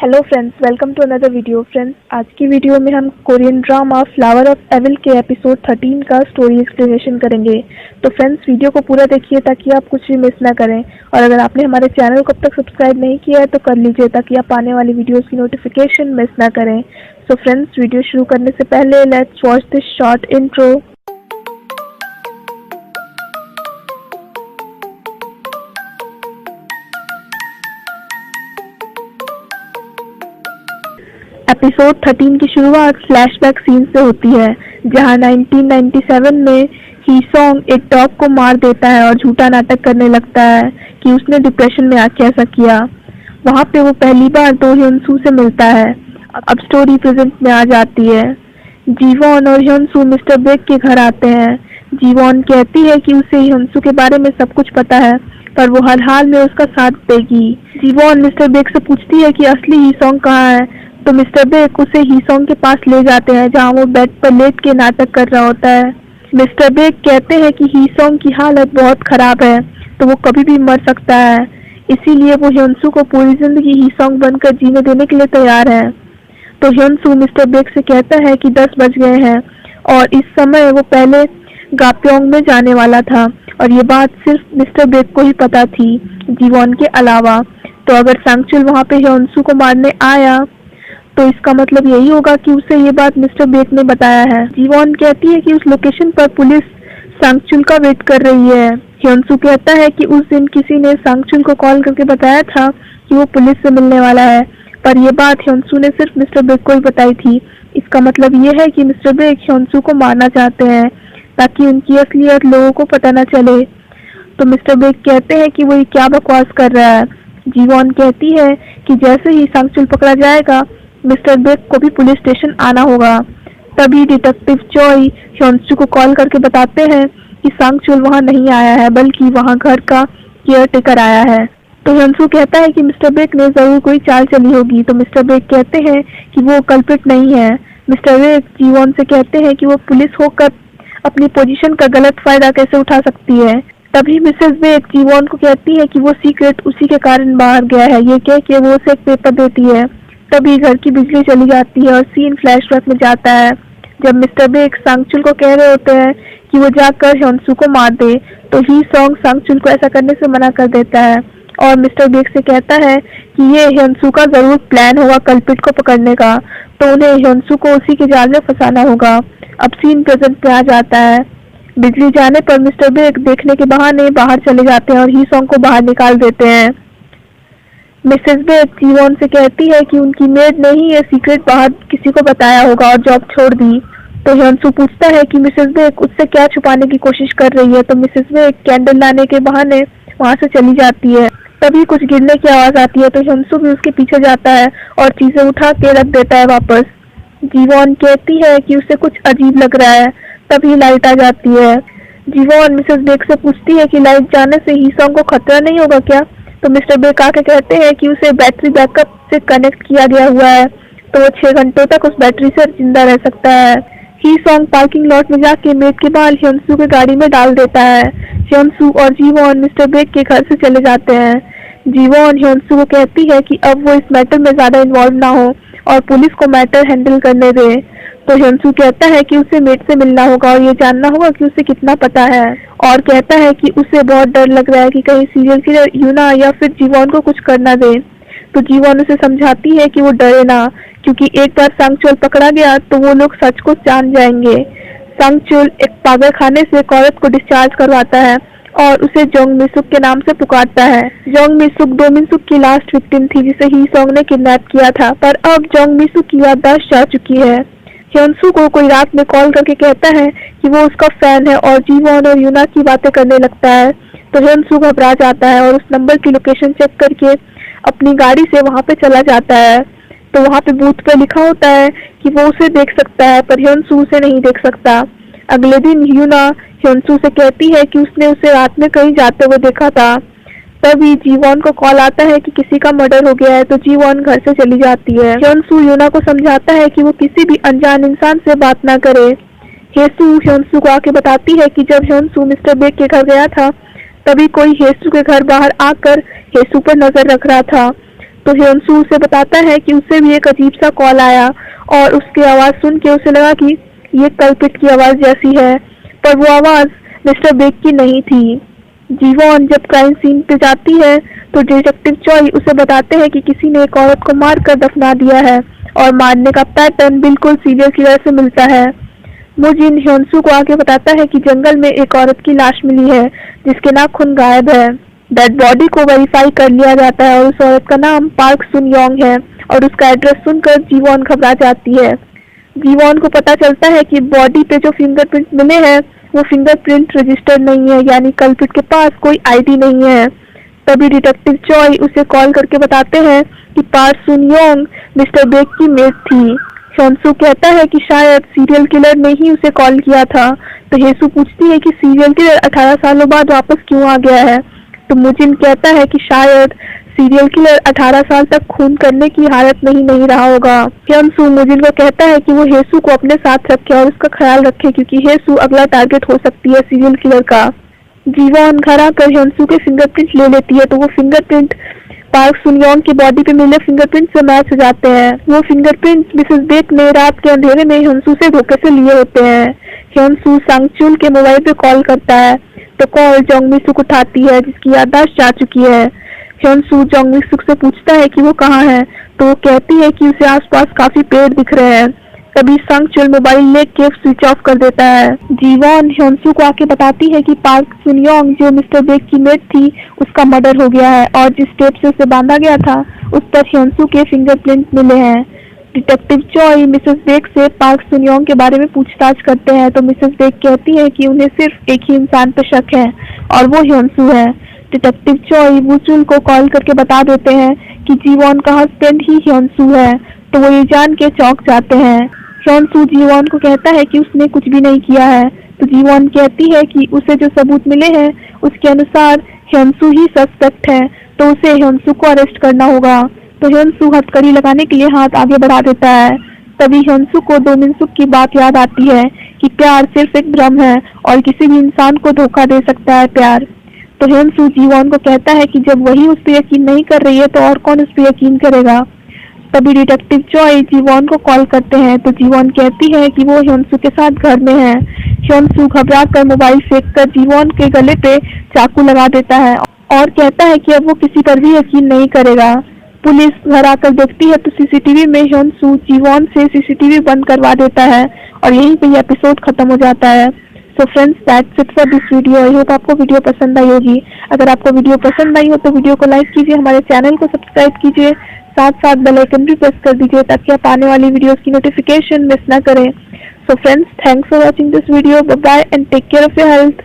Hello friends, welcome to another video. Friends, आज की video में हम Korean drama flower of evil के एपिसोड 13 का स्टोरी एक्सप्लेनेशन करेंगे। तो फ्रेंड्स, वीडियो को पूरा देखिए ताकि आप कुछ भी मिस ना करें। और अगर आपने हमारे चैनल को अब तक सब्सक्राइब नहीं किया है तो कर लीजिए ताकि आप आने वाली वीडियोस की नोटिफिकेशन मिस ना करें। सो फ्रेंड्स, वीडियो शुरू करने से पहले let's watch this short intro. Episode 13 की शुरुआत फ्लैशबैक सीन से होती है जहां 1997 में हीसोंग एक डॉग को मार देता है और झूठा नाटक करने लगता है कि उसने डिप्रेशन में आके ऐसा किया। वहां पे वो पहली बार दो ह्योनसू से मिलता है। अब स्टोरी प्रेजेंट में आ जाती है। जीवॉन और ह्योनसू मिस्टर बेक के घर आते हैं। जीवॉन कहती है कि उसे ह्योनसू के बारे में सब कुछ पता है पर वो हर हाल में उसका साथ देगी। जीवॉन मिस्टर बेक से पूछती है कि असली हीसोंग कहाँ है, तो मिस्टर बेक उसे हीसोंग के पास ले जाते हैं जहां वो बेड पर लेट के नाटक कर रहा होता है। मिस्टर बेक कहते हैं कि हीसोंग की हालत बहुत खराब है तो वो कभी भी मर सकता है, इसीलिए वो ह्योनसू को पूरी जिंदगी हीसोंग बनकर जीने देने के लिए तैयार है। तो ह्योनसू मिस्टर बेक से कहता है कि 10 बज गए हैं और इस समय वो पहले गाप्योंग में जाने वाला था और ये बात सिर्फ मिस्टर बेक को ही पता थी, जीवॉन के अलावा। तो अगर सांगचुल वहां पे ह्योनसू को मारने आया तो इसका मतलब यही होगा कि उसे ये बात मिस्टर बेक ने बताया है। जीवॉन कहती है कि उस लोकेशन पर पुलिस सांगचुल का वेट कर रही है। ह्योनसू कहता है कि उस दिन किसी ने सांगचुल को कॉल करके बताया था कि वो पुलिस से मिलने वाला है, पर यह बात ह्योनसू ने सिर्फ मिस्टर बेक को ही बताई थी। इसका मतलब ये है कि मिस्टर बेक ह्योनसू को मारना चाहते हैं ताकि उनकी असलियत लोगों को पता न चले। तो मिस्टर बेक कहते हैं कि वो ये क्या बकवास कर रहा है। जीवॉन कहती है कि जैसे ही सांगचुल पकड़ा जाएगा मिस्टर बेक को भी पुलिस स्टेशन आना होगा। तभी डिटेक्टिव चॉय ह्योनसू को कॉल करके बताते हैं कि सांगचुल वहां नहीं आया है बल्कि वहां घर का केयरटेकर आया है। तो ह्योनसू कहता है कि मिस्टर बेक ने जरूर कोई चाल चली होगी। तो मिस्टर बेक कहते हैं कि वो कल्प्रिट नहीं है। मिस्टर बेक जीवॉन से कहते हैं कि वो पुलिस होकर अपनी पोजीशन का गलत फायदा कैसे उठा सकती है। तभी मिसेस बेक जीवॉन को कहती है कि वो सीक्रेट उसी के कारण बाहर गया है। ये कह के वो उसे एक पेपर देती है। तभी घर की बिजली चली जाती है और सीन फ्लैशबैक में जाता है जब मिस्टर बेक सांगचुल को कह रहे होते हैं कि वो जाकर ह्योनसू को मार दे, तो हीसोंग सांगचुल को ऐसा करने से मना कर देता है और मिस्टर बेक से कहता है कि ये ह्योनसू का जरूर प्लान होगा कल्प्रिट को पकड़ने का, तो उन्हें ह्योनसू को उसी के जाल में फंसाना होगा। अब सीन प्रेजेंट पे आ जाता है। बिजली जाने पर मिस्टर बेक देखने के बहाने बाहर चले जाते हैं और हीसोंग को बाहर निकाल देते हैं। मिसेस बेक जीवॉन से कहती है कि उनकी मेड ने ही ये सीक्रेट बाहर किसी को बताया होगा और जॉब छोड़ दी। तो ह्योनसू पूछता है कि मिसेस बेक उससे क्या छुपाने की कोशिश कर रही है। तो मिसेस बेक कैंडल लाने के बहाने वहां से चली जाती है। तभी कुछ गिरने की आवाज आती है तो ह्योनसू भी उसके पीछे जाता है और चीजें उठा के रख देता है वापस। जीवॉन कहती है कि उसे कुछ अजीब लग रहा है। तभी लाइट आ जाती है। जीवॉन मिसेस बेक से पूछती है कि लाइट जाने से हीसोंग को खतरा नहीं होगा क्या। तो मिस्टर बेक आके कहते हैं कि उसे बैटरी बैकअप से कनेक्ट किया गया हुआ है तो वो 6 घंटों तक उस बैटरी से जिंदा रह सकता है। हीसोंग पार्किंग लॉट में जाके मेट के बाल ह्योनसू के गाड़ी में डाल देता है। ह्योनसू और जीवॉन मिस्टर बेक के घर से चले जाते हैं। जीवॉन ह्योनसू को कहती है कि अब वो इस मैटर में ज्यादा इन्वॉल्व ना हो और पुलिस को मैटर हैंडल करने दे। तो ह्योनसू कहता है कि उसे मेट से मिलना होगा और ये जानना होगा कि उसे कितना पता है, और कहता है कि उसे बहुत डर लग रहा है कि कहीं सीरियल किलर यूना या फिर जीवॉन को कुछ करना दे। तो जीवॉन उसे समझाती है कि वो डरे ना, क्योंकि एक बार सांगचुल पकड़ा गया तो वो लोग सच को जान जाएंगे। सांगचुल एक पागल खाने से एक औरत को डिस्चार्ज करवाता है और उसे जोंग मिसुक के नाम से पुकारता है। जोंग मिसुक दो मिसुक की लास्ट विक्टिम थी जिसे हीसोंग ने किडनैप किया था, पर अब जोंग मिसुक की याददाश्त जा चुकी है। ह्योनसू को कोई रात में कॉल करके कहता है कि वो उसका फैन है और जीवॉन और यूना की बातें करने लगता है। तो ह्योनसू घबरा जाता है और उस नंबर की लोकेशन चेक करके अपनी गाड़ी से वहां पे चला जाता है। तो वहां पे बूथ पे लिखा होता है कि वो उसे देख सकता है पर ह्योनसू उसे नहीं देख सकता। अगले दिन यूना ह्योनसू से कहती है कि उसने उसे रात में कहीं जाते हुए देखा था। तभी जीवॉन को कॉल आता है कि किसी का मर्डर हो गया है तो जीवॉन घर से चली जाती है। ह्योनसू यूना को समझाता है कि वो किसी भी अनजान इंसान से बात ना करे। हेसू ह्योनसू को आके बताती है कि जब ह्योनसू मिस्टर बेक के घर गया था तभी कोई हेसू के घर बाहर आकर हेसू पर नजर रख रहा था। तो ह्योनसू उसे बताता है कि उसे भी एक अजीब सा कॉल आया और उसकी आवाज़ सुन के उसे लगा कि ये कल्पित की आवाज़ जैसी है, पर वो आवाज़ मिस्टर बेक की नहीं थी। जीवॉन जब क्राइम सीन पे जाती है तो डिटेक्टिव चॉय उसे बताते हैं कि किसी ने एक औरत को मारकर दफना दिया है और मारने का पैटर्न बिल्कुल सीरियल किलर से मिलता है। मुजिन ह्योनसू को आगे बताता है कि जंगल में एक औरत की लाश मिली है जिसके नाखून गायब है। डेड बॉडी को वेरीफाई कर लिया जाता है और उस औरत का नाम पार्क सुन योंग है और उसका एड्रेस सुनकर जीवॉन घबरा जाती है। जीवॉन को पता चलता है कि बॉडी पे जो फिंगरप्रिंट मिले हैं वो फिंगरप्रिंट रजिस्टर्ड नहीं है, यानी कल्पित के पास कोई आईडी नहीं है। तभी डिटेक्टिव चॉय उसे कॉल करके बताते हैं कि पार्क सुन योंग मिस्टर बेक की मेट थी। ह्योनसू कहता है कि शायद सीरियल किलर ने ही उसे कॉल किया था। तो हेसू पूछती है कि सीरियल किलर 18 सालों बाद वापस क्यों आ गया है। तो मुजिन कहता है कि शायद सीरियल किलर 18 साल तक खून करने की हालत में ही नहीं रहा होगा। ह्योनसू मुजिन को कहता है कि वो हेसू को अपने साथ रखे और उसका ख्याल रखे क्योंकि हेसू अगला टारगेट हो सकती है सीरियल किलर का। जीवॉन घर आकर ह्योनसू के फिंगरप्रिंट ले लेती है तो वो फिंगरप्रिंट पार्क सुन योंग की बॉडी पे मिले फिंगरप्रिंट से मैच हो जाते हैं। वो फिंगरप्रिंट मिसेस बेक ने रात के अंधेरे में ह्योनसू से धोखे से लिए होते हैं। ह्योनसू सांगचुल के मोबाइल पे कॉल करता है तो कॉल जोंगमिसुक उठाती है जिसकी याददाश्त जा चुकी है। ह्योनसू जोंगमिसुक से पूछता है कि वो कहाँ है तो वो कहती है कि उसे आसपास काफी पेड़ दिख रहे हैं। तभी सांगचुल मोबाइल लेके स्विच ऑफ कर देता है। जीवॉन ह्योनसू को आके बताती है कि पार्क सुन योंग जो मिस्टर बेक की मेट थी उसका मर्डर हो गया है और जिस टेप से उसे बांधा गया था उस पर ह्योनसू के फिंगरप्रिंट मिले हैं। डिटेक्टिव चॉय मिसेस बेक से पार्क सुन योंग के बारे में पूछताछ करते हैं तो मिसेस बेक कहती है कि उन्हें सिर्फ एक ही इंसान पर शक है और वो ह्योनसू है। डिटेक्टिव चॉय वुचुल को कॉल करके बता देते हैं कि जीवॉन का हस्बैंड ही ह्योनसू है तो वो ये जान के चौंक जाते हैं। ह्योनसू जीवॉन को कहता है कि उसने कुछ भी नहीं किया है तो जीवॉन कहती है कि उसे जो सबूत मिले हैं उसके अनुसार ह्योनसू ही सस्पेक्ट है तो उसे ह्योनसू को अरेस्ट करना होगा। तो ह्योनसू हथकड़ी लगाने के लिए हाथ आगे बढ़ा देता है। तभी ह्योनसू को दोमिनसुक की बात याद आती है कि प्यार सिर्फ एक भ्रम है और किसी भी इंसान को धोखा दे सकता है प्यार। तो ह्योनसू जीवॉन को कहता है कि जब वही उस पर यकीन नहीं कर रही है तो और कौन उस पर यकीन करेगा। तभी डिटेक्टिव चॉय जीवॉन को कॉल करते हैं तो जीवॉन कहती है कि वो ह्योनसू के साथ घर में है। ह्योनसू घबरा कर मोबाइल फेंककर जीवॉन के गले पे चाकू लगा देता है और कहता है कि अब वो किसी पर भी यकीन नहीं करेगा। पुलिस घर आकर देखती है तो सीसीटीवी में ह्योनसू जीवॉन से सीसीटीवी बंद करवा देता है और यहीं पे एपिसोड खत्म हो जाता है। So friends that's it for this video. I hope आपको वीडियो पसंद आई होगी। अगर आपको वीडियो पसंद आई हो तो वीडियो को लाइक कीजिए, हमारे चैनल को सब्सक्राइब कीजिए, साथ साथ बेल आइकन भी प्रेस कर दीजिए ताकि आप आने वाली वीडियोस की नोटिफिकेशन मिस ना करें। So friends thanks for watching this video. Bye bye and take care of your health.